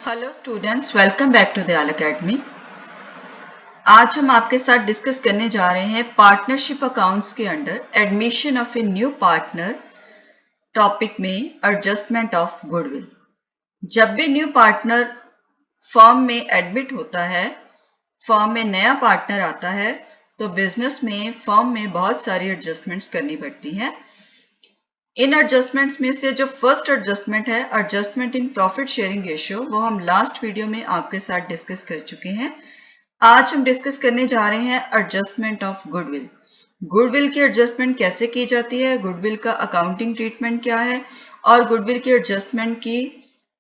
Hello students, welcome back to Dayal Academy. आज हम आपके साथ डिस्कस करने जा रहे हैं पार्टनरशिप अकाउंट्स के under admission of a new partner topic में एडजस्टमेंट ऑफ गुडविल। जब भी न्यू पार्टनर फर्म में एडमिट होता है, फर्म में नया पार्टनर आता है, तो बिजनेस में फर्म में बहुत सारी एडजस्टमेंट्स करनी पड़ती हैं। इन एडजस्टमेंट्स में से जो फर्स्ट एडजस्टमेंट है adjustment in profit sharing ratio, वो हम लास्ट वीडियो में आपके साथ डिस्कस कर चुके हैं। आज हम डिस्कस करने जा रहे हैं एडजस्टमेंट ऑफ गुडविल। गुडविल की एडजस्टमेंट कैसे की जाती है, गुडविल का अकाउंटिंग ट्रीटमेंट क्या है और गुडविल की एडजस्टमेंट की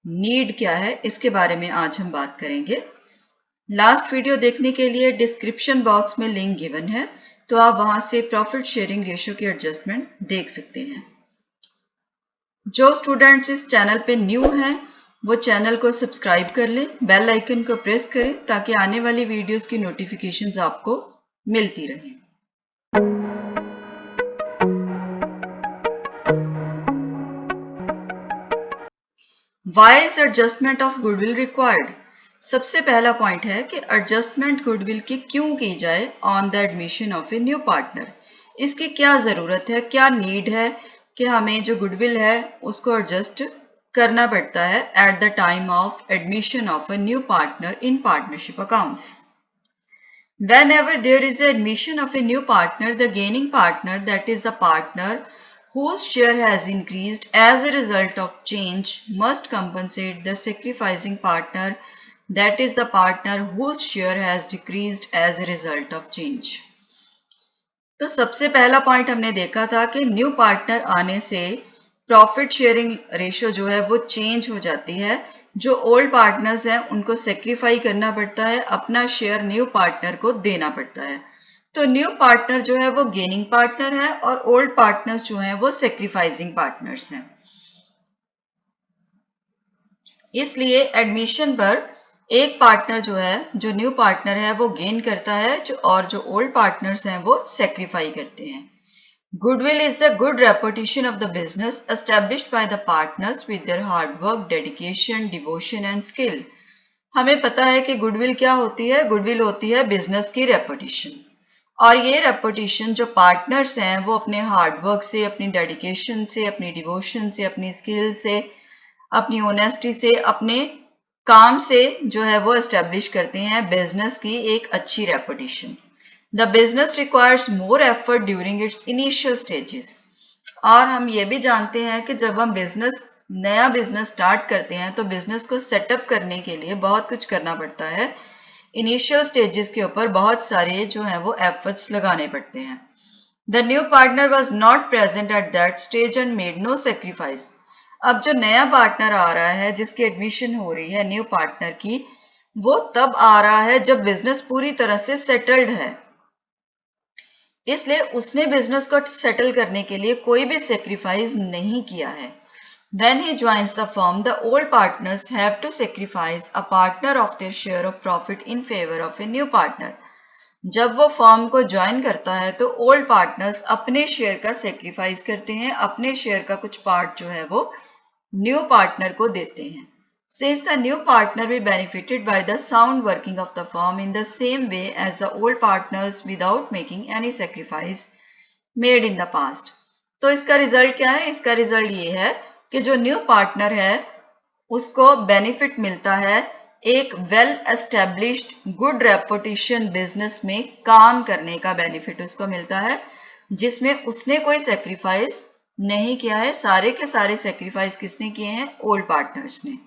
नीड क्या है, इसके बारे में आज हम बात करेंगे। लास्ट वीडियो देखने के लिए डिस्क्रिप्शन बॉक्स में लिंक गिवन है, तो आप वहां से प्रॉफिट शेयरिंग रेशियो की एडजस्टमेंट देख सकते हैं। जो स्टूडेंट्स इस चैनल पे न्यू हैं वो चैनल को सब्सक्राइब कर लें, बेल आइकन को प्रेस करें ताकि आने वाली वीडियोस की नोटिफिकेशंस आपको मिलती रहें। Why is adjustment of goodwill required? सबसे पहला पॉइंट है कि एडजस्टमेंट गुडविल की क्यों की जाए on the admission of a new partner. इसकी क्या जरूरत है, क्या नीड है कि हमें जो गुडविल है उसको एडजस्ट करना पड़ता है at the time of admission of a new partner in partnership accounts. Whenever there is admission of a new partner, the gaining partner, that is the partner whose share has increased as a result of change, must compensate the sacrificing partner, that is the partner whose share has decreased as a result of change. तो सबसे पहला point हमने देखा था कि new partner आने से profit sharing ratio जो है वो चेंज हो जाती है। जो ओल्ड पार्टनर्स हैं उनको सेक्रीफाई करना पड़ता है, अपना शेयर न्यू पार्टनर को देना पड़ता है। तो न्यू पार्टनर जो है वो गेनिंग पार्टनर है और ओल्ड पार्टनर्स जो हैं वो सेक्रीफाइसिंग पार्टनर्स हैं। इसलिए एडमिशन पर एक पार्टनर जो है, जो न्यू पार्टनर है, वो गेन करता है और जो ओल्ड पार्टनर्स हैं वो सेक्रीफाई करते हैं। Goodwill is the good reputation of the business established by the partners with their hard work, dedication, devotion and skill. हमें पता है कि गुडविल क्या होती है। गुडविल होती है बिजनेस की रेपुटेशन, और ये रेपुटेशन जो पार्टनर्स हैं वो अपने हार्ड वर्क से, अपनी डेडिकेशन से, अपनी डिवोशन से, अपनी स्किल से, अपनी ऑनेस्टी से, अपने काम से जो है वो एस्टेब्लिश करते हैं बिजनेस की एक अच्छी reputation. The business requires more effort during its initial stages. और हम ये भी जानते हैं कि जब हम नया बिजनेस स्टार्ट करते हैं तो बिजनेस को सेटअप करने के लिए बहुत कुछ करना पड़ता है। इनिशियल स्टेजेस के ऊपर बहुत सारे जो हैं वो एफर्ट्स लगाने पड़ते हैं। The new partner was not present at that stage and made no sacrifice. अब जो नया पार्टनर आ रहा है, जिसकी एडमिशन हो रही है न्यू पार्टनर की, वो तब आ रहा है जब बिजनेस पूरी तरह से सेटल्ड है। इसलिए उसने बिजनेस को सेटल करने के लिए कोई भी सेक्रीफाइस नहीं किया है। When he joins the firm, the old partners have to sacrifice a partner of their share of profit in favor of a new partner. जब वो फर्म को ज्वाइन करता है तो ओल्ड पार्टनर्स अपने शेयर का सेक्रीफाइस करते हैं, अपने शेयर का कुछ पार्ट जो है वो न्यू पार्टनर को देते हैं। Since the new partner will benefited by the sound working of the firm in the same way as the old partners without making any sacrifice made in the past. तो इसका result क्या है? इसका result ये है कि जो new partner है उसको बेनिफिट मिलता है एक well established good reputation business में काम करने का बेनिफिट उसको मिलता है, जिसमें उसने कोई सेक्रीफाइस नहीं किया है। सारे के सारे सेक्रीफाइस किसने किए हैं? ओल्ड पार्टनर्स ने।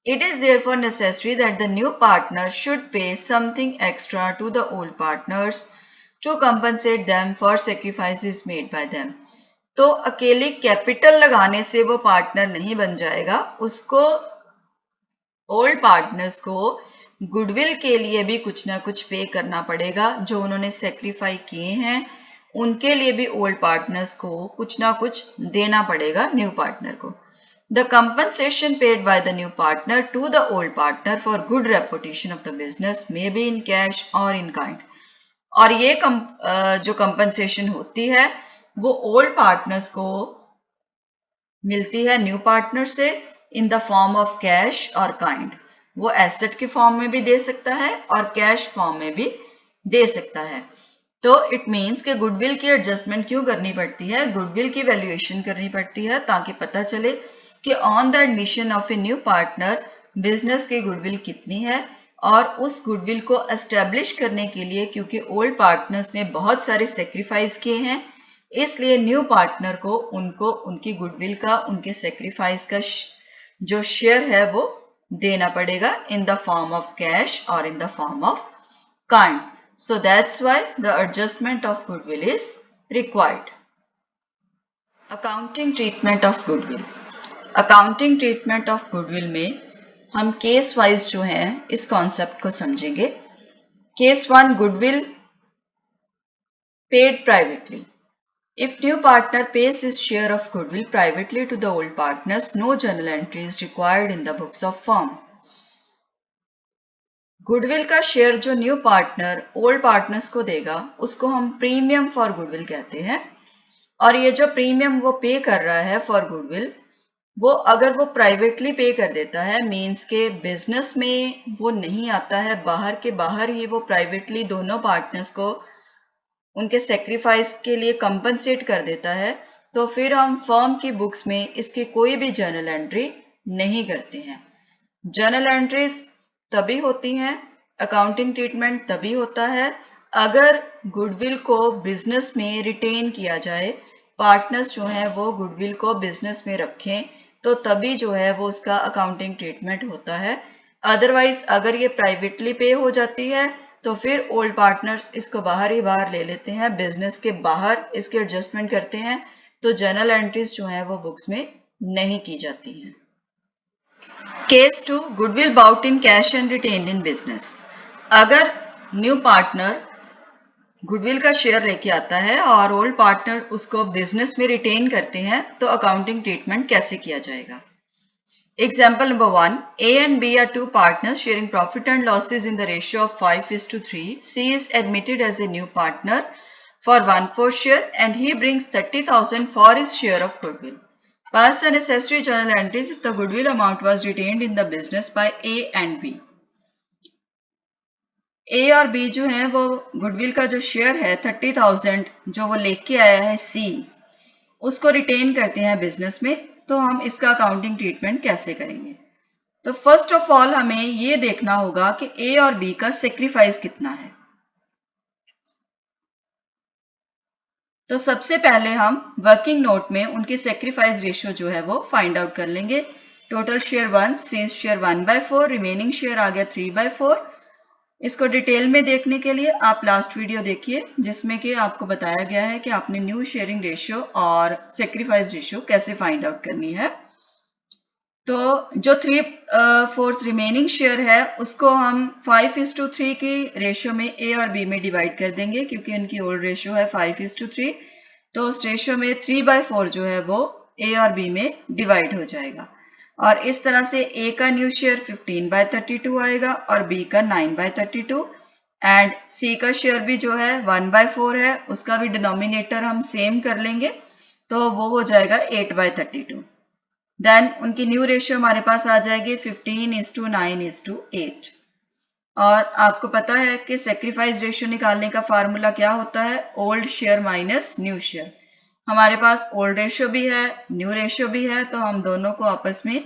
It is therefore necessary that the new partner should pay something extra to the old partners to compensate them for sacrifices made by them. तो अकेले कैपिटल लगाने से वो पार्टनर नहीं बन जाएगा, उसको ओल्ड पार्टनर्स को गुडविल के लिए भी कुछ ना कुछ पे करना पड़ेगा। जो उन्होंने सेक्रीफाई किए हैं उनके लिए भी ओल्ड पार्टनर्स को कुछ ना कुछ देना पड़ेगा न्यू पार्टनर को। The compensation paid by the new partner to the old partner for good reputation of the business may be in cash or in kind. और ये जो compensation होती है वो old partners को मिलती है न्यू पार्टनर से in the form of cash और kind. वो एसेट के फॉर्म में भी दे सकता है और कैश फॉर्म में भी दे सकता है। तो इट मीन्स कि गुडविल की एडजस्टमेंट क्यों करनी पड़ती है, गुडविल की वैल्यूएशन करनी पड़ती है ताकि पता चले कि on the admission of a new partner business की गुडविल कितनी है, और उस गुडविल को एस्टेब्लिश करने के लिए क्योंकि ओल्ड पार्टनर्स ने बहुत सारे सेक्रीफाइस किए हैं, इसलिए न्यू पार्टनर को उनको उनकी गुडविल का, उनके सेक्रीफाइस का जो शेयर है वो देना पड़ेगा in the form of cash और in the form of kind. So that's why the adjustment of goodwill is required. Accounting treatment of goodwill. Accounting treatment of goodwill में हम केस वाइज जो है इस कॉन्सेप्ट को समझेंगे. Case 1, goodwill paid privately. If new partner pays his share of goodwill privately to the old partners, no journal entry is required in the books of firm. Goodwill का share जो new partner old partners को देगा उसको हम premium for goodwill कहते हैं. और ये जो प्रीमियम वो पे कर रहा है फॉर गुडविल, वो अगर वो प्राइवेटली पे कर देता है, मींस के बिजनेस में वो नहीं आता है, बाहर के बाहर ही वो प्राइवेटली दोनों पार्टनर्स को उनके सेक्रीफाइस के लिए कंपनसेट कर देता है, तो फिर हम फर्म की बुक्स में इसकी कोई भी जर्नल एंट्री नहीं करते हैं. जर्नल एंट्रीज तभी होती हैं, अकाउंटिंग ट्रीटमेंट तभी होता है अगर गुडविल को बिजनेस में रिटेन किया जाए, पार्टनर्स जो हैं वो गुडविल को बिजनेस में रखें, तो तभी जो है वो उसका अकाउंटिंग ट्रीटमेंट होता है. अदरवाइज अगर ये प्राइवेटली पे हो जाती है तो फिर ओल्ड पार्टनर्स इसको बाहर ही बाहर ले लेते हैं, बिजनेस के बाहर इसके एडजस्टमेंट करते हैं, तो जर्नल एंट्रीज जो हैं वो बुक्स में नहीं की जाती हैं. Case 2, goodwill bought in cash and retained in business. अगर न्यू पार्टनर गुडविल का शेयर लेके आता है और ओल्ड पार्टनर उसको बिजनेस में रिटेन करते हैं, तो अकाउंटिंग ट्रीटमेंट कैसे किया जाएगा. Example number 1, A and B are two partners sharing profit and losses in the ratio of 5:3. C is admitted as a new partner for 1/4 share and he brings 30,000 for his share of goodwill. Pass the necessary journal entries if the goodwill amount was retained in the business by A and B. A और B जो है वो goodwill का जो share है 30,000 जो वो लेके आया है C, उसको रिटेन करते हैं बिजनेस में, तो हम इसका अकाउंटिंग ट्रीटमेंट कैसे करेंगे. तो फर्स्ट ऑफ ऑल हमें ये देखना होगा कि A और B का सेक्रीफाइस कितना है. तो सबसे पहले हम वर्किंग नोट में उनकी सेक्रीफाइस रेशियो जो है वो फाइंड आउट कर लेंगे. Total share 1, C's share 1/4, remaining share आ गया 3/4. इसको डिटेल में देखने के लिए आप लास्ट वीडियो देखिए जिसमें कि आपको बताया गया है कि आपने न्यू शेयरिंग रेशियो और सेक्रीफाइस रेशियो कैसे फाइंड आउट करनी है. तो जो 3/4 रिमेनिंग शेयर है उसको हम 5:3 की रेशियो में A और B में डिवाइड कर देंगे, क्योंकि उनकी ओल्ड रेशियो है 5:3. तो उस रेशियो में 3/4 जो है वो A और B में डिवाइड हो जाएगा, और इस तरह से A का न्यू शेयर 15/32 आएगा और B का 9/32, एंड C का शेयर भी जो है 1/4 है, उसका भी डिनोमिनेटर हम सेम कर लेंगे, तो वो हो जाएगा 8/32. देन उनकी न्यू रेशियो हमारे पास आ जाएगी 15:9:8. और आपको पता है कि सेक्रीफाइस रेशियो निकालने का फार्मूला क्या होता है, old share minus new share. हमारे पास ओल्ड रेशियो भी है, न्यू रेशियो भी है, तो हम दोनों को आपस में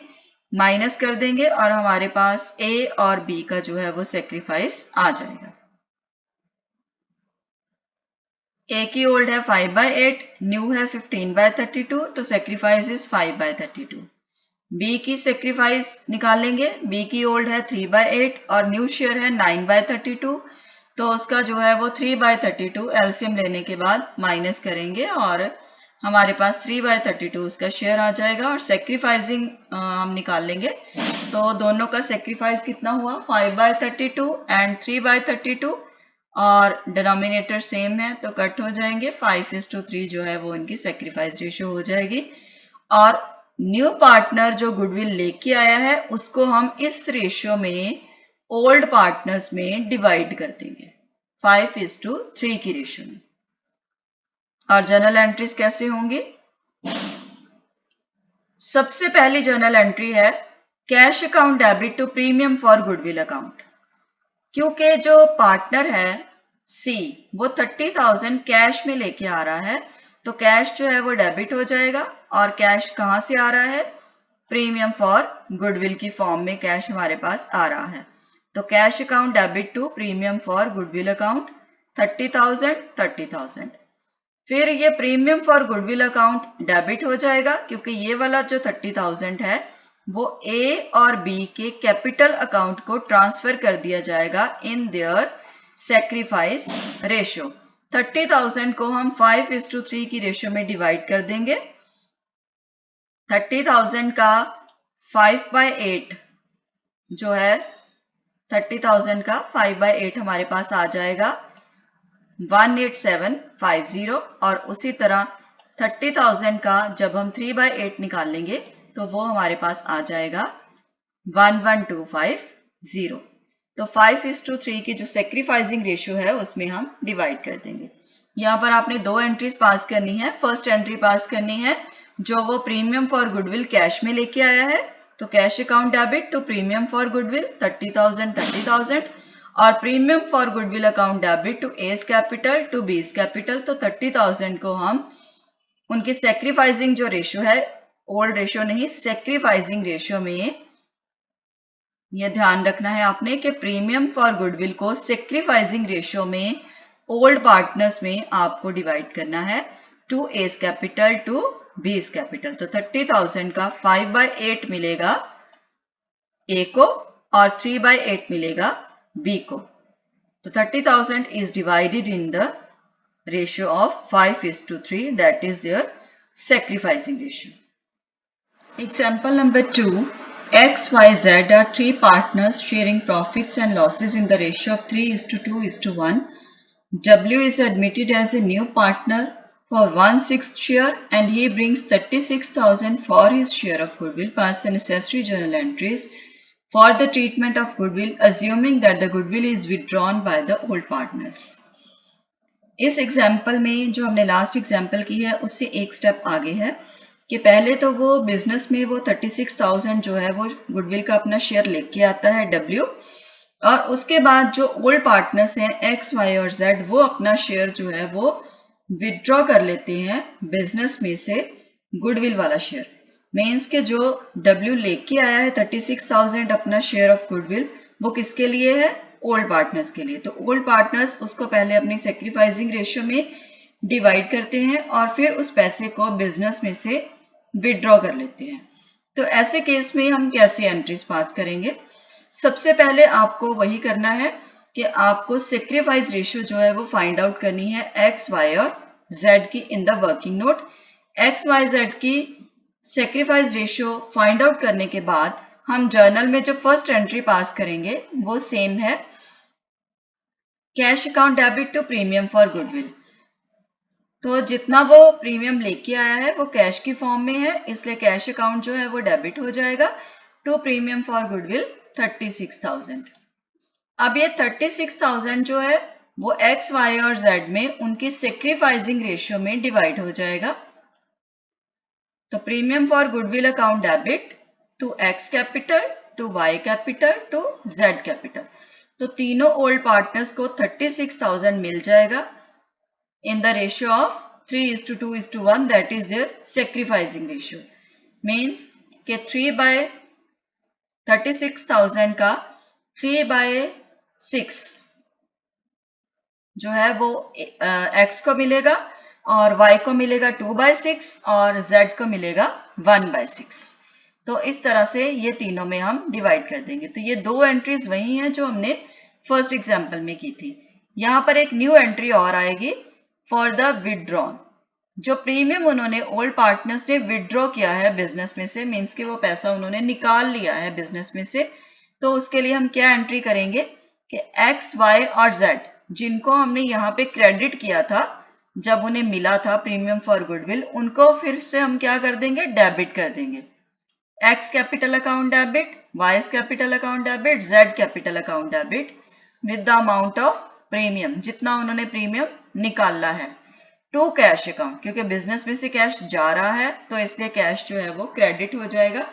माइनस कर देंगे और हमारे पास A और B का जो है वो सेक्रीफाइस आ जाएगा. A की ओल्ड है 5/8, न्यू है 15/32, तो सेक्रीफाइस इज 5/32. B की सेक्रीफाइस निकालेंगे, B की ओल्ड है 3/8 और न्यू शेयर है 9/32, तो उसका जो है वो 3/32 एलसीएम लेने के बाद माइनस करेंगे और हमारे पास 3/32 उसका शेयर आ जाएगा. और सेक्रीफाइसिंग हम निकाल लेंगे, तो दोनों का सेक्रीफाइस कितना हुआ 5/32 एंड 3/32, और डिनोमिनेटर सेम है तो कट हो जाएंगे. 5:3 जो है वो इनकी सेक्रीफाइस रेशियो हो जाएगी. और न्यू पार्टनर जो गुडविल लेके आया है उसको हम इस रेशियो में ओल्ड पार्टनर्स में डिवाइड कर देंगे 5:3 की रेशियो में. और जर्नल एंट्रीज कैसे होंगी, सबसे पहली जर्नल एंट्री है cash account debit to premium for goodwill account. क्योंकि जो पार्टनर है सी वो 30,000 कैश में लेके आ रहा है, तो कैश जो है वो डेबिट हो जाएगा। और कैश कहाँ से आ रहा है? प्रीमियम फॉर गुडविल की फॉर्म में कैश हमारे पास आ रहा है। तो cash account debit to premium for goodwill account 30,000। फिर ये premium for goodwill account debit हो जाएगा, क्योंकि ये वाला जो 30,000 है वो ए और बी के कैपिटल अकाउंट को ट्रांसफर कर दिया जाएगा इन देयर सैक्रिफाइस रेशियो। 30,000 को हम 5:3 की रेशियो में डिवाइड कर देंगे। 30,000 का 5/8 जो है 30,000 का 5/8 हमारे पास आ जाएगा 18750। और उसी तरह 30,000 का जब हम 3/8 निकालेंगे तो वो हमारे पास आ जाएगा 11250। तो 5:3 की जो सैक्रिफाइसिंग रेशियो है उसमें हम डिवाइड कर देंगे। यहाँ पर आपने दो एंट्रीज पास करनी है। फर्स्ट एंट्री पास करनी है जो वो प्रीमियम फॉर गुडविल कैश में लेके आया है, तो cash account debit to premium for goodwill 30,000 और premium for goodwill account debit to A's capital to B's capital. तो 30,000 को हम उनकी सैक्रिफाइसिंग जो रेशियो है, ओल्ड रेशियो नहीं, सैक्रिफाइसिंग रेशियो में यह ध्यान रखना है आपने कि प्रीमियम फॉर गुडविल को सैक्रिफाइसिंग रेशियो में ओल्ड पार्टनर्स में आपको डिवाइड करना है to A's capital to B's capital. तो 30,000 का 5/8 मिलेगा ए को और 3/8 मिलेगा बी को। तो 30,000 is divided in the ratio of 5:3, that is their sacrificing ratio. Example number 2. X, Y, Z are three partners sharing profits and losses in the ratio of 3:2:1. W is admitted as a new partner for 1/6 share and he brings 36,000 for his share of goodwill. Pass the necessary journal entries for the treatment of goodwill, assuming that the goodwill is withdrawn by the old partners. इस example में जो हमने last example की है उससे एक step आगे है कि पहले तो वो बिजनेस में वो 36,000 जो है वो गुडविल का अपना शेयर लेके आता है W, और उसके बाद जो ओल्ड पार्टनर्स हैं X, Y और Z वो अपना शेयर जो है वो विथड्रॉ कर लेते हैं बिजनेस में से गुडविल वाला शेयर। मीन्स के जो W लेके आया है 36,000 अपना शेयर ऑफ गुडविल, वो किसके लिए है? ओल्ड पार्टनर्स के लिए। तो ओल्ड पार्टनर्स उसको पहले अपनी सैक्रिफाइसिंग रेशियो में डिवाइड करते हैं और फिर उस पैसे को बिजनेस में से विथड्रॉ कर लेते हैं। तो ऐसे केस में हम कैसे एंट्रीज पास करेंगे? सबसे पहले आपको वही करना है कि आपको सैक्रिफाइस रेशियो जो है वो फाइंड आउट करनी है X, Y और Z की in the working note. X, Y, Z की सैक्रिफाइस रेशियो फाइंड आउट करने के बाद हम जर्नल में जो फर्स्ट एंट्री पास करेंगे वो सेम है, cash account debit to premium for goodwill. तो जितना वो प्रीमियम लेके आया है वो कैश की फॉर्म में है, इसलिए कैश अकाउंट जो है वो डेबिट हो जाएगा टू प्रीमियम फॉर गुडविल 36,000। अब ये 36,000 जो है वो X, Y और Z में उनकी सैक्रिफाइसिंग रेशियो में डिवाइड हो जाएगा। तो premium for goodwill account debit to X capital to Y capital to Z capital. तो तीनों ओल्ड पार्टनर्स को 36,000 मिल जाएगा in the ratio of 3:2:1, that is their sacrificing ratio. Means के 3/36,000 का 3/6 जो है वो X को मिलेगा और Y को मिलेगा 2/6 और Z को मिलेगा 1/6। तो इस तरह से ये तीनों में हम डिवाइड कर देंगे। तो ये दो एंट्रीज वही हैं जो हमने फर्स्ट एग्जाम्पल में की थी। यहाँ पर एक न्यू एंट्री और आएगी फॉर द विदड्रॉन। जो प्रीमियम उन्होंने ओल्ड पार्टनर्स ने विदड्रॉ किया है बिजनेस में से, मीन्स कि वो पैसा उन्होंने निकाल लिया है बिजनेस में से, तो उसके लिए हम क्या एंट्री करेंगे कि X, Y और Z जिनको हमने यहाँ पे क्रेडिट किया था जब उन्हें मिला था प्रीमियम फॉर गुडविल, उनको फिर से हम क्या कर देंगे? डेबिट कर देंगे। X capital account debit, Y capital account debit, Z capital account debit with the amount of premium, जितना उन्होंने प्रीमियम निकाला है, टू कैश अकाउंट, क्योंकि बिजनेस में से कैश जा रहा है तो इसलिए कैश जो है वो क्रेडिट हो जाएगा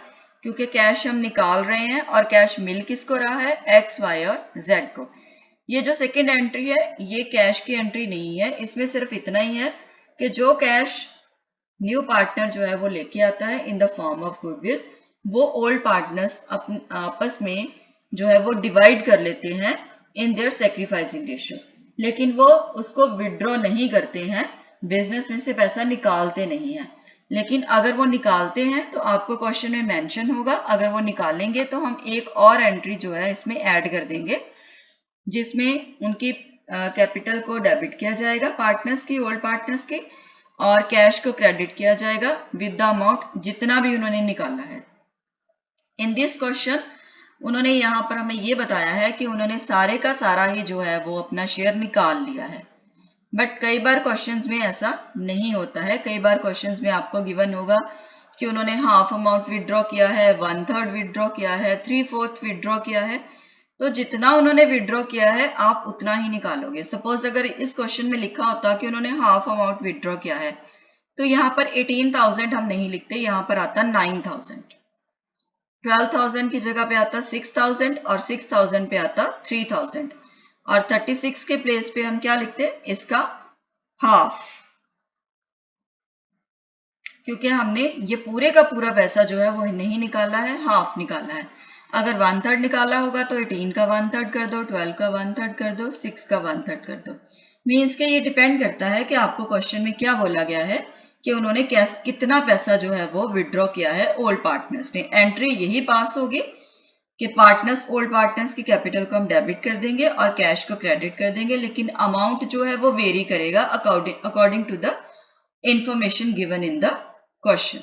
क्योंकि कैश हम निकाल रहे हैं और कैश मिल किसको रहा है, एक्स, वाई और जेड को। ये जो सेकेंड एंट्री है ये कैश की एंट्री नहीं है, इसमें सिर्फ इतना ही है कि जो कैश न्यू पार्टनर जो है वो लेके आता है इन द फॉर्म ऑफ गुडविल, वो ओल्ड पार्टनर्स आपस में जो है वो डिवाइड कर लेते हैं इन देयर सेक्रीफाइसिंग रेशियो, लेकिन वो उसको विड्रॉ नहीं करते हैं, बिजनेस में से पैसा निकालते नहीं है। लेकिन अगर वो निकालते हैं तो आपको क्वेश्चन में मेंशन होगा, अगर वो निकालेंगे तो हम एक और एंट्री जो है इसमें ऐड कर देंगे जिसमें उनकी कैपिटल को डेबिट किया जाएगा पार्टनर्स की, ओल्ड पार्टनर्स की, और कैश को क्रेडिट किया जाएगा विद द अमाउंट जितना भी उन्होंने निकाला है। इन दिस क्वेश्चन उन्होंने यहाँ पर हमें ये बताया है कि उन्होंने सारे का सारा ही जो है वो अपना शेयर निकाल लिया है, बट कई बार क्वेश्चंस में ऐसा नहीं होता है। कई बार क्वेश्चंस में आपको गिवन होगा कि उन्होंने हाफ अमाउंट विड्रॉ किया है, 1/3 विड्रॉ किया है, 3/4 विड्रॉ किया है, तो जितना उन्होंने विड्रॉ किया है आप उतना ही निकालोगे। सपोज अगर इस क्वेश्चन में लिखा होता कि उन्होंने हाफ अमाउंट विड्रॉ किया है तो यहाँ पर 18,000 हम नहीं लिखते, यहाँ पर आता 9,000, 12,000 की जगह पे आता 6,000 और 6,000 पे आता 3,000 और 36 के प्लेस पे हम क्या लिखते हैं, इसका हाफ, क्योंकि हमने ये पूरे का पूरा पैसा जो है वो नहीं निकाला है, हाफ निकाला है। अगर 1/3 निकाला होगा तो 18 का 1/3 कर दो, 12 का 1/3 कर दो, 6 का 1/3 कर दो। मीन्स के ये डिपेंड करता है कि आपको क्वेश्चन में क्या बोला गया है कि उन्होंने कितना पैसा जो है वो विड्रॉ किया है ओल्ड पार्टनर्स ने। एंट्री यही पास होगी कि पार्टनर्स, ओल्ड पार्टनर्स की कैपिटल को हम डेबिट कर देंगे और कैश को क्रेडिट कर देंगे, लेकिन अमाउंट जो है वो वेरी करेगा according to the information given in the question.